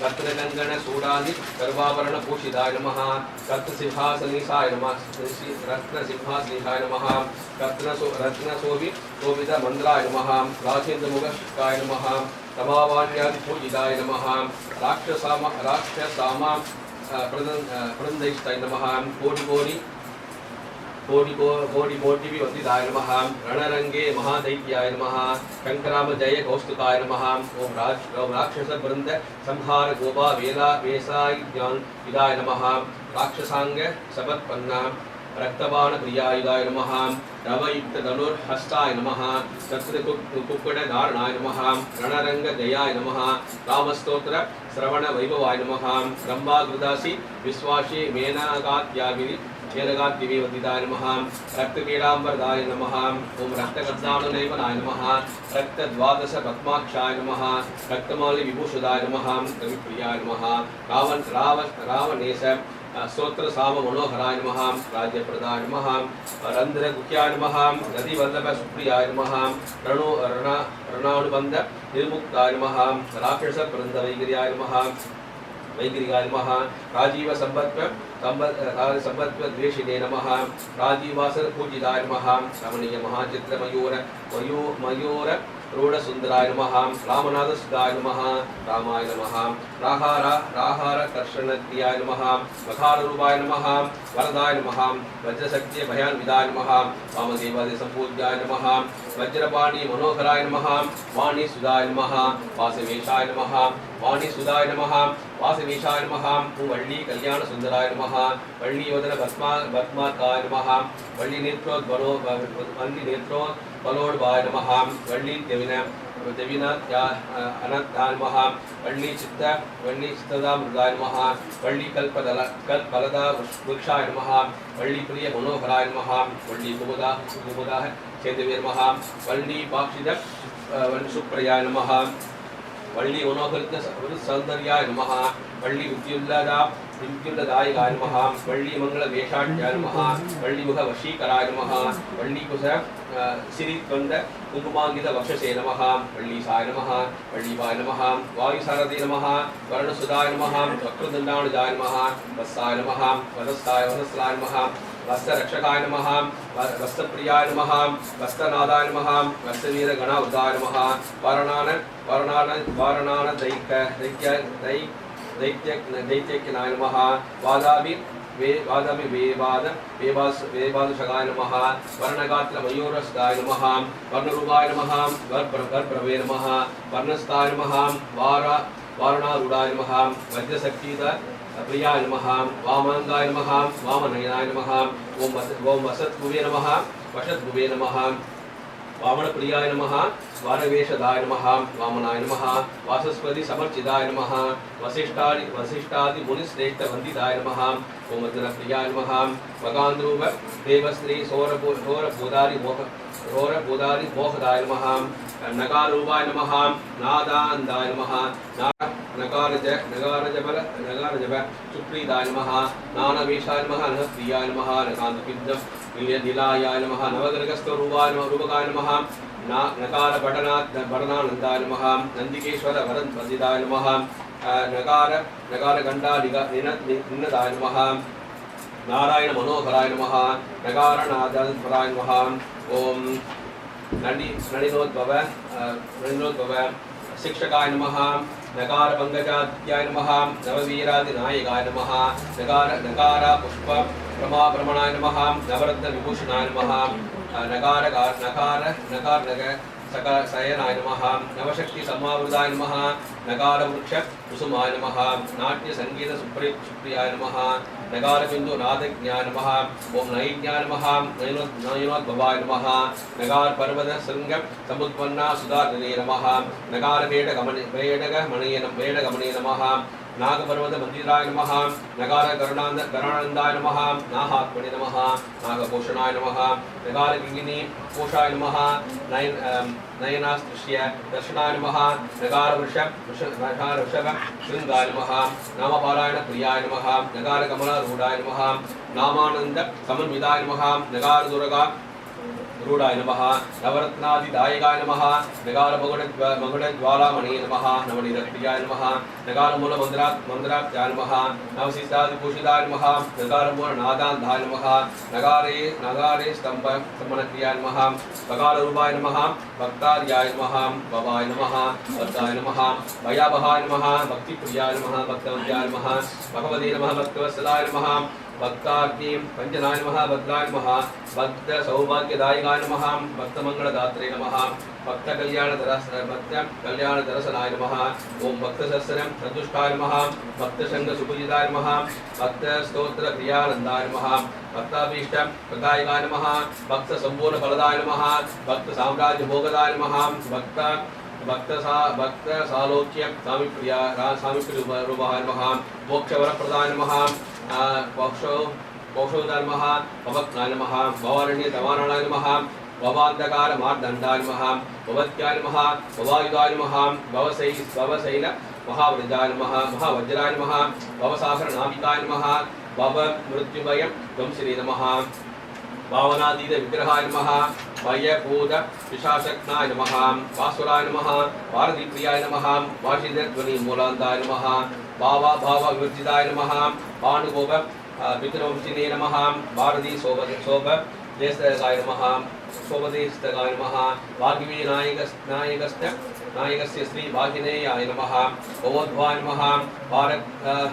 रत्नगंगन सूडादि गर्भाभरण भूषिताय नमः रत्नसिंहासनीसाय नमः रत्नशोभि शोभित मंद्राय नमः राजेन्द्रमुखाय नमः तमावान्यादि पूजिताय नमः राक्षसामा प्रदंदैष्टाय नमः कोटि वतिदाय नमः रणरंगे महादैत्याय नमः शंकराम जय कौस्तुकाय नमः ओम राक्षस वृंद संहार गोपा वेसाय विदाय नमः राक्षसांग सपत्पन्ना रक्तबाण प्रियायुधाय नमः रवयुक्त धनुर्हस्ताय नमः कुक्कुट धारणाय नमः रणरंग जयाय नमः रामस्तोत्र श्रवण वैभवाय नमः ब्रह्मागृदासी विश्वासी मेनकात्याविदाय नमः रक्तपीडांबरदाय नमः ओम रक्तगद्दानुनैवनाय नमः रक्तद्वादश पद्माक्षाय नमः रक्तमाली विभूषिताय नमः रविप्रियाय नमः रावणेश स्तोत्र साम मनोहराय नमः राज्यप्रदाय नमः रंध्र गुह्याय नमः रतिवल्लभ सुप्रियाय नमः ರಣಾನುಬಂಧ निर्मुक्ताय नमः राक्षस वृंद वैगिर्याय नमः राजीव संपत्व द्वेषिणे नमः राजीवासन पूजिताय नमः रमणीय महाचित्र मयूर रूढ़ सुंदराय नमः रामनाथ सुधाय नमः रामाय नमः राहार कर्षणक्रियाय नमः मखार रूपाय नमः वरदाय नमः वज्रशक्ति भयान्विताय नमः वामदेवादि संपूज्याय नमः वज्रपाणि मनोहराय नमः वाणी सुधाय नमः वासवेशाय नमः वाणी सुधाय नमः वासवेशाय नमः वल्ली कल्याण सुंदराय नमः वल्ली वदन भस्माकाय नमः वल्ली नेत्रोत्पलोड्वाय नमः वल्ली अनंताय नमः वल्ली चित्तदामृताय नमः वल्ली कल्पलदा वृक्षाय नमः वल्ली प्रिय मनोहराय नमः वल्ली कुमुदा चेतवे नमः वल्ली पाक्षित सुप्रयाय नमः वल्ली मनोहरित सौंदर्याय नमः वल्ली विद्युल्लदायकाय नमः वल्ली मंगल वेशाट्याय नमः वल्ली मुख वशीकराय नमः वल्ली कुश सिरित्वंद कुंकुमांगित वक्षसे नमः वल्लीसाय नमः वल्लीवाय नमः वायुसारथे नमः वर्णसुधाय नमः वक्रदंडानुजाय नमः वत्साय नमः वदस्ताय नमः वस्त्ररक्षकाय नमः वस्त्रप्रियाय नमः वस्त्रनादाय नमः वस्त्रवीर गणावृताय नमः वारणान दैत्यज्ञाय नमः वेबादुषगाय नमः वर्णगात्र मयूरस्ताय नमः वर्णरूपाय नमः वर्प्रवे नमः वर्णस्ताय नमः वारणारूढाय नमः वज्रशक्तिद प्रियाय नमः वामांगाय नमः वामनयनाय नमः ओम वसद्भुवे नमः वशद्भुवे नमः वामनप्रियाय नमः वानवेशदाय नमः वामनाय नमः वासस्पति समर्चिताय नमः वसिष्ठादि मुनिश्रेष्ठ वंदिताय नमः ओम प्रियाय नमः वगांध्रूप देवश्री सौरभूदारि मोहदाय नमः नगारूपाय नमः नादानंदाय नमः नगारजब सुप्रीदाय नमः नानवेशाय नमः नप्रियाय नमः नकांतपिंडम निलायाय नमः नवग्रहस्थरूपाय नमः रूपकाय नमः नकार भटनानंदाय नमः नंदिकेश्वर वरदवंदिताय नमः नकार गंडा निनदाय नमः नारायण मनोहराय नमः नगारनाथराय नमः ओम नलिनोद्भव शिक्षकाय नमः नकार पंकजाद्याय नमः नववीरादिनायकाय नमः नकार पुष्प प्रमाणाय नमः नवरत्न विभूषणाय नमः नकार सयनाय नमः नवशक्ति समावृताय नमः नकार वृक्ष कुसुमाय नमः नाट्य संगीत सुप्रियाय नमः नकार बिंदु नादज्ञाय नमः ओम नैज्ञाय नमः नयनोद्भवाय नमः नकार पर्वत शृंग समुत्पन्ना सुधारणे नमः नकार वेडगमणे नमः नागपर्वत मंदिराय नमः नकार गणानंदाय नमः नाहात्मने नमः नागभूषणाय नमः नकार किंगिनी कोशाय नमः नयनास्तृष्य दर्शनाय नमः नकार वृषभ शृंगाय नमः नामपारायण प्रियाय नमः नकार कमलारूढ़ाय नमः नामानंद समन्विताय नमः नकार दुर्गा रूढ़ाय नमः नवरत्नादिदायकाय नमः नकार मगुडज्वालामणि नमः नवनीतप्रियाय नमः नकार मूलमंद्रात्याय नमः नवशिष्टादिभूषिताय नमः नकार मूलनादान्धाय नमः नगारे स्तंभनक्रियाय नमः बकालरूपाय नमः भक्तार्याय नमः भवाय नमः भक्ताय नमः भयावहाय नमः भक्तिप्रियाय नमः भक्तवद्याय नमः भगवते नमः भक्तवत्सलाय नमः भक्ताग्नि पंचनाय नमः भद्राय नमः भक्त सौभाग्यदायकाय नमः भक्तमंगलदात्रे नमः भक्त कल्याणदरसनाय नमः ओम भक्त सहस्रम संतुष्टाय नमः भक्त संग सुपूजिताय नमः भक्त स्तोत्र प्रियानंदाय नमः भक्ताभीष्ट प्रदायकाय नमः भक्त संपूर्ण फलदाय नमः भक्त साम्राज्य भोगदाय नमः भक्त सालोक्य स्वामी रूपाय नमः मोक्षवर प्रदाय नमः पौषोदाय नमः भवक्नाय नमः भवारण्य दवानाय नमः भवान्धकार मार्दंडाय नमः भवत्याय नमः भवायुधाय नमः भवशैल महावृजाय नमः महावज्राय नमः भवसागर नाविकाय नमः भव मृत्युभय ध्वंसिने नमः भावनादीद विग्रहाय नमः भयभूत विशाशक्नाय नमः वासुराय नमः भारतीप्रियाय नमः वाशीध्वनि मूलान्ताय नमः भाव विवर्जिताय नमः भानुगोप पितृवंशिने नमः भारती शोभदेशकाय नमः शोभदेशकाय नमः भाग्यवी नायकस्य श्री भागिनेयाय नमः भगवद्भाय नमः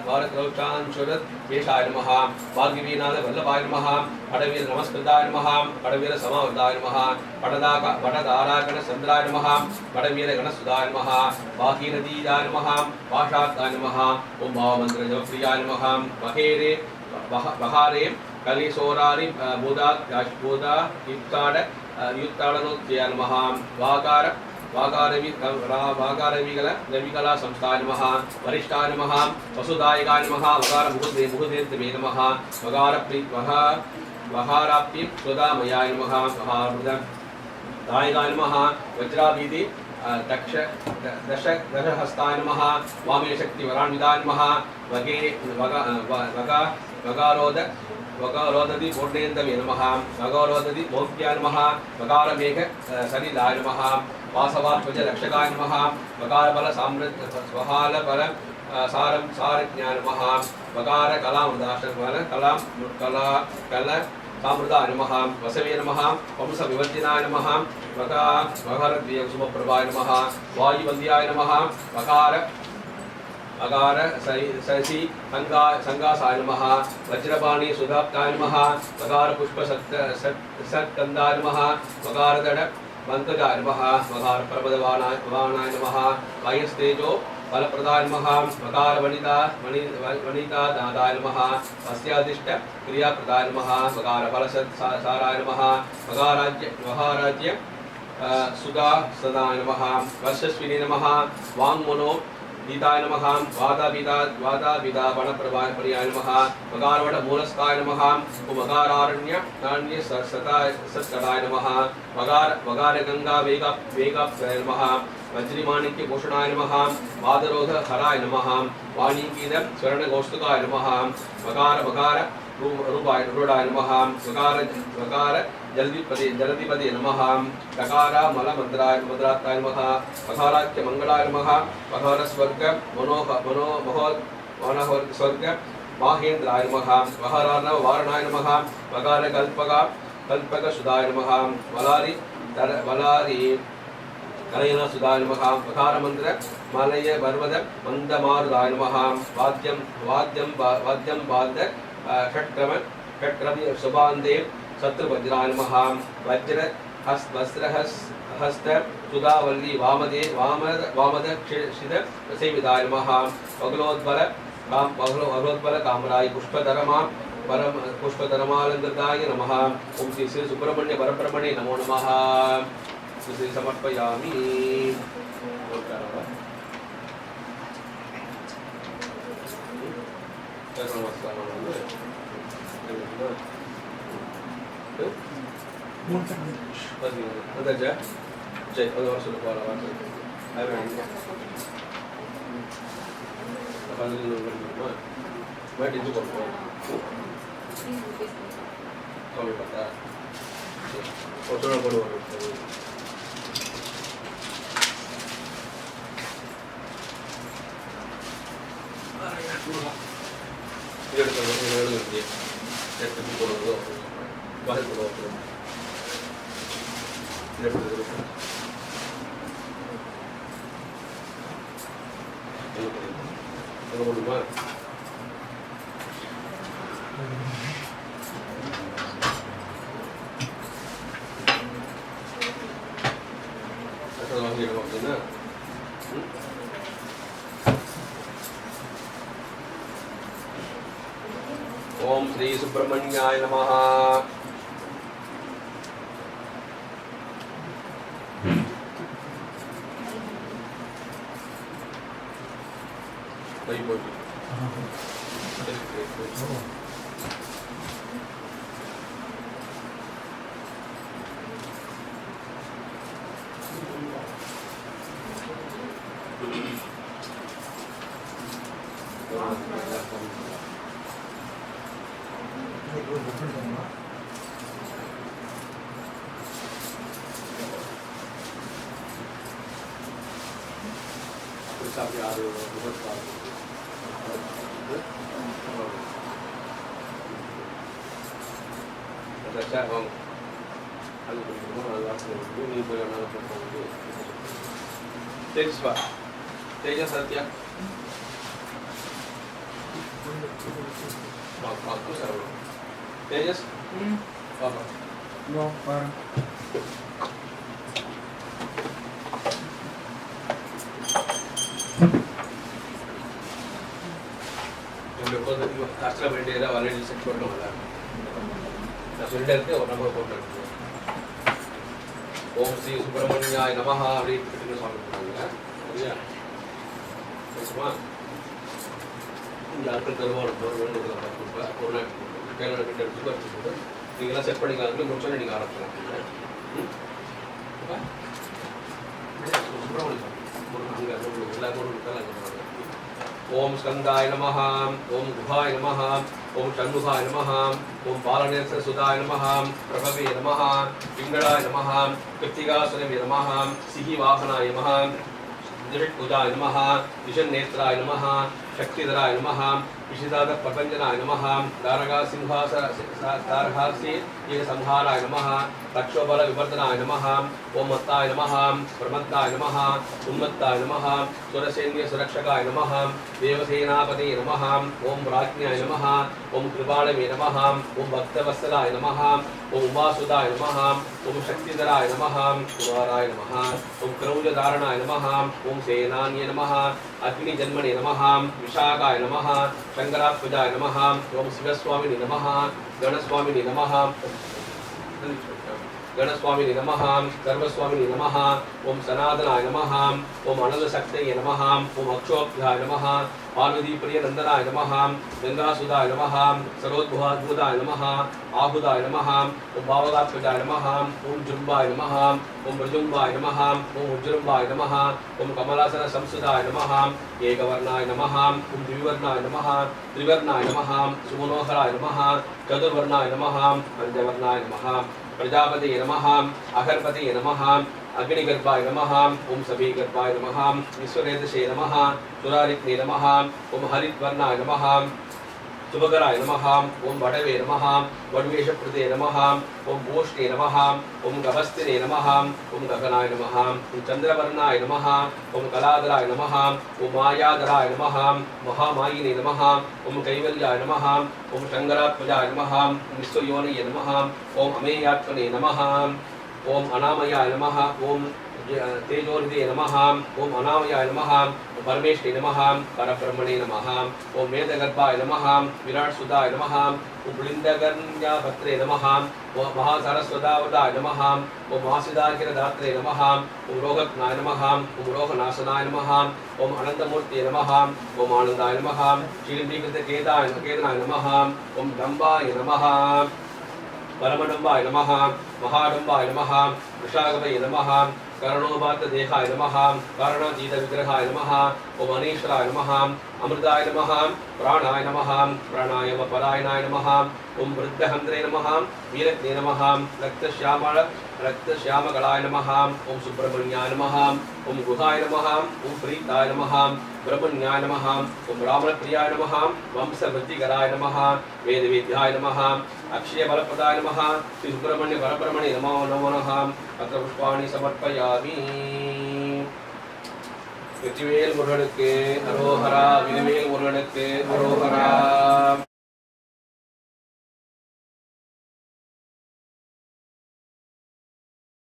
भारतौचांशुरद्वेषाय नमः भाग्यवीनाथ वल्लभाय नमः पटवीर नमस्कृताय नमः पटवीर समावृताय नमः पटदारागण चंद्राय नमः पटवीर गणसुधाय नमः भागीरथीयाय नमः भाषाकाय नमः ओम भावमंत्र जपप्रियाय नमः बहारे कलिसोरारि बुधा युक्ताड़नोत्याय नमः वागारविकला संस्थाय नमः वरिष्ठाय नमः वसुदायकाय नमः वगार मुहुदेर्तमे नमः वहाराप्ति सुधामयाय नमः वहामृदायकाय नमः वज्राभीति दशहस्ताय नमः वामे शक्ति वरान्विताय नमः वगारोदति पूर्णेन्दवे नमः वगारोदति मौक्याय नमः वगारमेघ सलिलाय नमः वासवात्मज रक्षकाय नमः वगारबल स्वहालबल सारज्ञाय नमः वगार कलामृदाशल कल सामृताय नमः वसवे नमः वंश विवर्जिनाय नमः वगारद्विय सुमप्रभाय नमः वायुवन्द्याय नमः अगार सरसी संगासाय नमः वज्रपाणि सुधाप्ताय नमः वगार पुष्प सत्कंदाय नमः वगारदड़ पंकजाय नमः वगार पर्वतवानाय नमः वायस्तेजो फलप्रदाय नमः वकार वनिता वनिता दादाय नमः वस्यादिष्ट क्रियाप्रदाय नमः वकार फलसाराय नमः वकाराज्य महाराज्य सुधा सदाय नमः वर्षस्विनी नमः वाङ्मनो गीताय नमः वादाभिदा वनप्रभाय पर्याय नमः वकारवड मूलस्थाय नमः वकारारण्य नान्य सत्कटाय नमः वकार गंगा वेगाय नमः वज्रिमाणिक्य भूषणाय नमः वादरोध हराय नमः वाणीगीत स्वर्ण कौस्तुकाय नमः वकार रूढाय नमः वकार जलधिपति नमः वकार मलमंद्राय नमः वकाराख्य मंगलाय नमः वकार स्वर्ग मनोहर स्वर्ग माहेन्द्राय नमः वकारार्णव वारणाय नमः वकार कल्पक सुधाय नमः वलारी कलयन सुधाय नमः वकार मंत्र मलय पर्वत मंदमारुदाय नमः वाद्यं वाद्य षट्क्रम शुभान्ते शत्रुवज्राय नमः वज्र हस्त सुधावल्ली वामद क्षिद सेविताय नमः अग्लोद्बल कामराय पुष्पधरमालंकृताय नमः ओम श्री सुब्रह्मण्य परब्रह्मणे नमो नमः श्री समर्पयामि ओम श्री सुब्रह्मण्याय नमः। तेजस सत्य तेजस No, parang Astra Vendera already set for no other. The Sunday or number of Om Sri Subramanya Namaha, read the song. Yeah. That's one. After the war, நீங்க செட் பண்ணிக்கலாம் முடிச்சோன்னே நீங்க ஆரம்பிக்கலாம். ओम स्कंदाय नमः, ओम गुहाय नमः, ओम षण्मुखाय नमः, ओम बालनेत्र सुधाय नमः, प्रभवे नमः, पिंगळाय नमः, कृत्तिकासुरवे नमः, सिंहवाहनाय नमः, दिशभुजाय नमः, विषन्नेत्राय नमः, शक्तिधराय नमः, विशिदाद प्रपंचनाय नमः, दारगा सिंहासी ये संहाराय नमः रक्षोबल विवर्धनाय नमः ओम मत्ताय नमः प्रमत्ताय नमः उन्मत्ताय नमः सुरसैन्य सुरक्षकाय नमः देवसेनापते नमः ओम राज्ञाय नमः ओम कृपालवे नमः ओम भक्तवत्सलाय नमः ओम उमासुदाय नमः ओम शक्तिधराय नमः कुमाराय नमः ओम क्रौंजधारणाय नमः ओम सेनान्ये नमः अग्निजन्मने नमः विशाखाय नमः शंकरात्मजाय नमः ओम शिवस्वामिने नमः गणस्वामिने नमः गणस्वामिने नमः सर्वस्वामिने नमः ओम सनातनाय नमः ओम अनलशक्तये नमः ओम अक्षोभ्याय नमः पार्वतीप्रिय नंदनाय नमः गंगासुदाय नमः सरोद्भुताय नमः आहुदाय नमः ओम भावगात्मजाय नमः ओम जुम्बाय नमः ओम प्रजुम्बाय नमः ओम उज्जुम्बाय नमः ओम कमलासन संसुदाय नमः एकवर्णाय नमः ओम द्विवर्णाय नमः त्रिवर्णाय नमः सुमनोहराय नमः चतुर्वर्णाय नमः पंचवर्णाय नमः प्रजापते नमः अगरपते नमः अग्निगर्भाय नमः ओम सभीगर्भाय नमः विश्वरेतसे नमः सुरारित्ने नमः ओम हरिद्वर्णाय नमः शुभकराय नमः ओम वडवे नमः वडवेशप्रदे नमः ओम भूष्णे नमः ओम गभस्तिने नमः ओम गगनाय नमः ओम चंद्रवर्णाय नमः ओम कलाधराय नमः ओम मायाधराय नमः महामायिने नमः ओम कैवल्याय नमः ओम शंकरात्मजाय नमः विश्वयोनये नमः ओम अमेयात्मने नमः ओम अनामयाय नमः ओम तेजोनिधे नमः ओम अनामयाय नमः परमेश्वरे नमः परब्रह्मणे नमः ओम वेदगर्भाय नमः विराट्सुदाय नमः ओम लिंदगन्याभद्रे नमः ओम महासरस्वतावताय नमः ओम महासिदाकिरदात्रे नमः ओम रोगत्नाय नमः ओम रोगनाशनाय नमः ओम अनंतमूर्ते नमः ओम आनंदाय नमः श्रीलिंगकेतनाय नमः ओम डम्बाय नमः परमडम्बाय नमः महाडम्बाय नमः वृषागवये नमः करणोपात देहाय नमः कारणजीत विग्रहाय नमः ओम अनीश्वराय नमः अमृताय नमः प्राणाय नमः प्राणायाम परायणाय नमः ओम वृद्धहंद्रे नमः वीरज्ञे नमः रक्तश्यामकलाय नमः ओम सुब्रह्मण्याय नमः ओम गुहाय नमः ओम प्रीताय नमः ब्रह्मण्याय नमः ओम ब्राह्मणप्रियाय नमः वंशवृद्धिकराय नमः वेदवेद्याय नमः अक्षयबलप्रदाय नमः श्री सुब्रह्मण्य परब्रह्मणे नमो नमः अत्र पुष्पाणि समर्पयामि வெற்றிவேல் முருகனுக்கு அரோகரா, வினவேல் முருகனுக்கு அரோகரா.